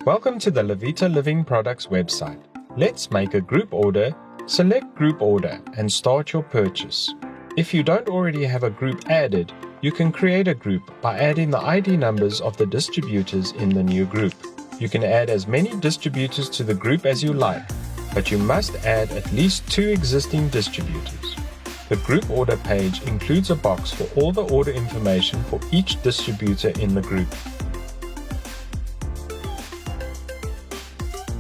Welcome to the Vita Living Products website. Let's make a group order, select Group Order and start your purchase. If you don't already have a group added, you can create a group by adding the ID numbers of the distributors in the new group. You can add as many distributors to the group as you like, but you must add at least 2 existing distributors. The group order page includes a box for all the order information for each distributor in the group.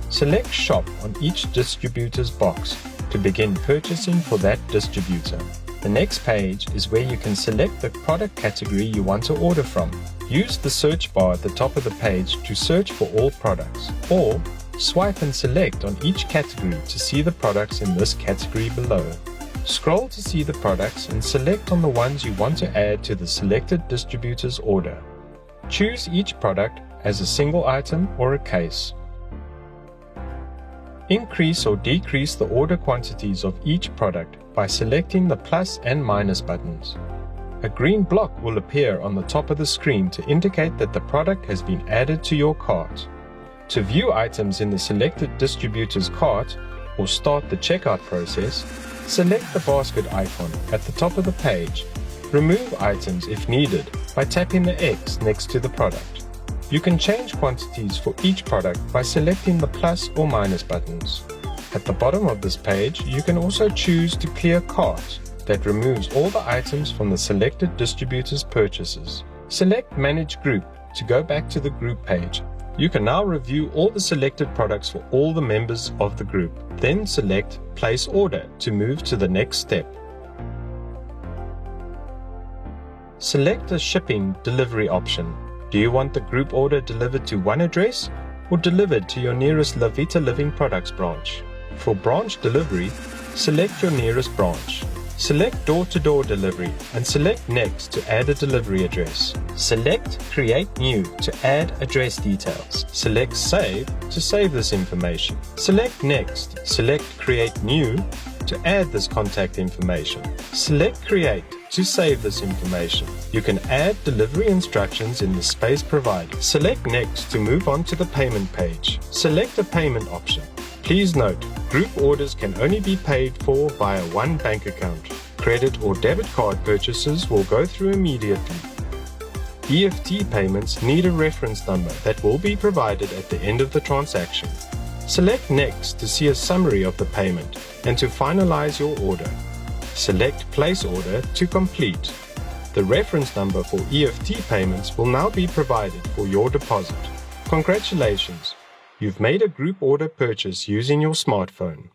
Select Shop on each distributor's box to begin purchasing for that distributor. The next page is where you can select the product category you want to order from. Use the search bar at the top of the page to search for all products, or swipe and select on each category to see the products in this category below. Scroll to see the products and select on the ones you want to add to the selected distributor's order. Choose each product as a single item or a case. Increase or decrease the order quantities of each product by selecting the plus and minus buttons. A green block will appear on the top of the screen to indicate that the product has been added to your cart. To view items in the selected distributor's cart or start the checkout process, select the basket icon at the top of the page. Remove items if needed by tapping the X next to the product. You can change quantities for each product by selecting the plus or minus buttons. At the bottom of this page, you can also choose to clear cart that removes all the items from the selected distributor's purchases. Select Manage Group to go back to the group page. You can now review all the selected products for all the members of the group. Then select Place Order to move to the next step. Select the Shipping Delivery option. Do you want the group order delivered to one address or delivered to your nearest Vita Living Products branch? For branch delivery, select your nearest branch. Select door-to-door delivery and select Next to add a delivery address. Select Create New to add address details. Select Save to save this information. Select Next. Select Create New to add this contact information. Select Create to save this information. You can add delivery instructions in the space provided. Select Next to move on to the payment page. Select a payment option. Please note, group orders can only be paid for via one bank account. Credit or debit card purchases will go through immediately. EFT payments need a reference number that will be provided at the end of the transaction. Select Next to see a summary of the payment and to finalize your order. Select Place Order to complete. The reference number for EFT payments will now be provided for your deposit. Congratulations! You've made a group order purchase using your smartphone.